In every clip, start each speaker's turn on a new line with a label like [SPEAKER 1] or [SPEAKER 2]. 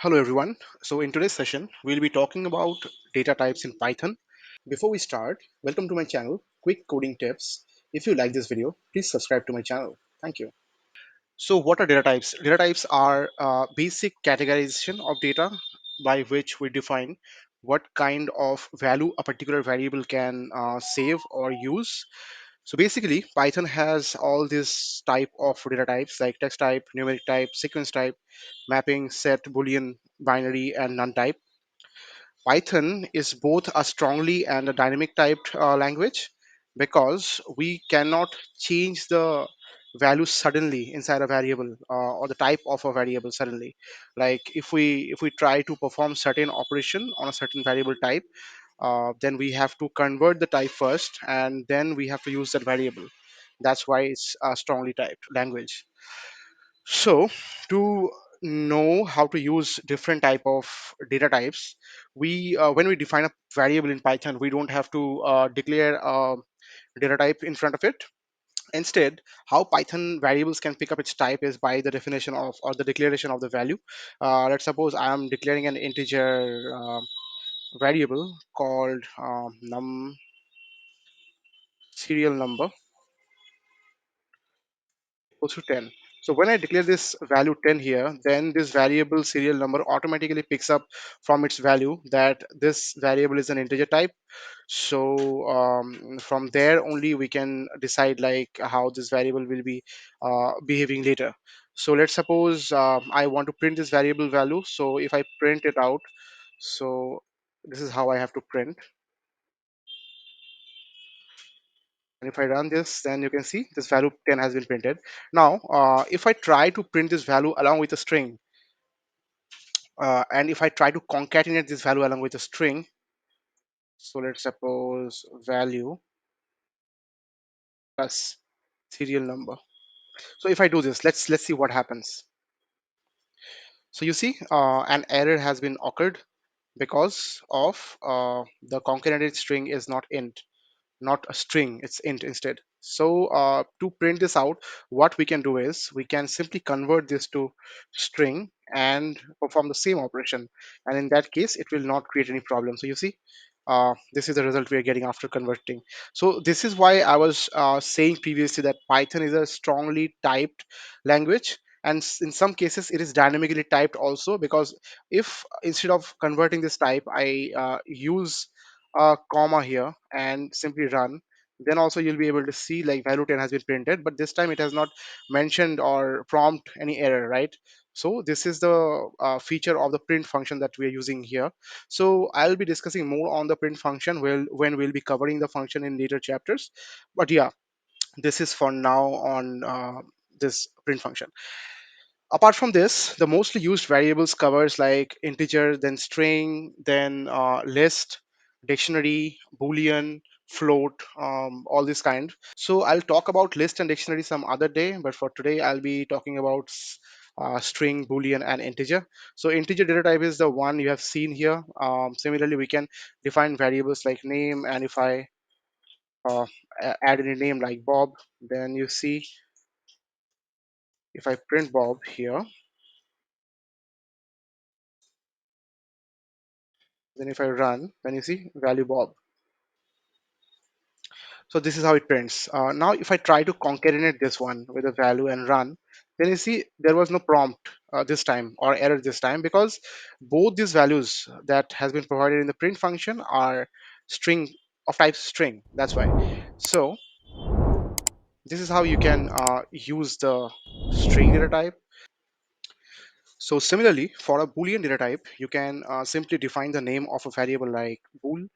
[SPEAKER 1] Hello everyone. So in today's session, we'll be talking about data types in Python. Before we start, welcome to my channel, Quick Coding Tips. If you like this video, please subscribe to my channel. Thank you. So what are data types? Data types are basic categorization of data by which we define what kind of value a particular variable can save or use. So basically, Python has all this type of data types like text type, numeric type, sequence type, mapping, set, boolean, binary, and none type. Python is both a strongly and a dynamic typed language because we cannot change the value suddenly inside a variable or the type of a variable suddenly. Like if we try to perform certain operation on a certain variable type, then we have to convert the type first and then we have to use that variable. That's why it's a strongly typed language. So to know how to use different type of data types, we when we define a variable in Python, we don't have to declare a data type in front of it. Instead, how Python variables can pick up its type is by the definition of or the declaration of the value. Let's suppose I am declaring an integer variable called serial number equals to 10. So when I declare this value 10 here, then this variable serial number automatically picks up from its value that this variable is an integer type. So from there only we can decide like how this variable will be behaving later. So let's suppose I want to print this variable value. So if I print it out, so this is how I have to print. And if I run this, then you can see this value 10 has been printed. Now, if I try to print this value along with a string, and if I try to concatenate this value along with a string, so let's suppose value plus serial number. So if I do this, let's see what happens. So you see, an error has been occurred because of the concatenated string is not int, not a string, it's int instead. So to print this out, what we can do is we can simply convert this to string and perform the same operation, and in that case it will not create any problem. So you see, this is the result we are getting after converting. So this is why I was saying previously that Python is a strongly typed language, and in some cases it is dynamically typed also, because if instead of converting this type I use a comma here and simply run, then also you'll be able to see like value 10 has been printed, but this time it has not mentioned or prompt any error, right? So this is the feature of the print function that we are using here. So I'll be discussing more on the print function when we'll be covering the function in later chapters. But yeah, this is for now on this print function. Apart from this, the mostly used variables covers like integer, then string, then list, dictionary, boolean, float, all this kind. So I'll talk about list and dictionary some other day, but for today I'll be talking about string, boolean, and integer. So integer data type is the one you have seen here. Similarly, we can define variables like name, and if I uh, add any name like Bob, then you see if I print Bob here, then if I run, then you see value Bob. So this is how it prints. Now, if I try to concatenate this one with a value and run, then you see there was no prompt this time or error this time, because both these values that has been provided in the print function are string of type string. That's why. So this is how you can use the string data type. So similarly, for a Boolean data type, you can simply define the name of a variable like bool,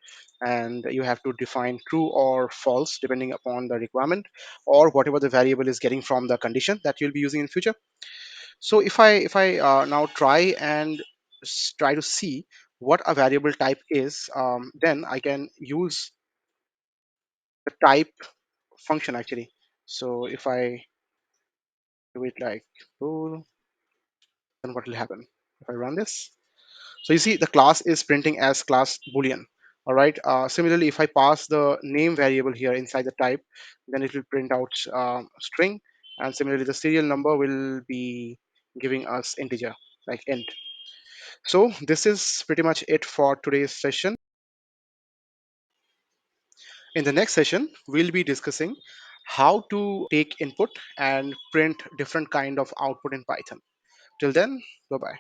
[SPEAKER 1] and you have to define true or false depending upon the requirement or whatever the variable is getting from the condition that you'll be using in future. So if I now try and try to see what a variable type is, then I can use the type function actually. So if I do it like bool, then what will happen if I run this? So you see the class is printing as class boolean. All right. Similarly, if I pass the name variable here inside the type, then it will print out string. And similarly, the serial number will be giving us integer like int. So this is pretty much it for today's session. In the next session, we'll be discussing how to take input and print different kind of output in Python. Till then, bye bye.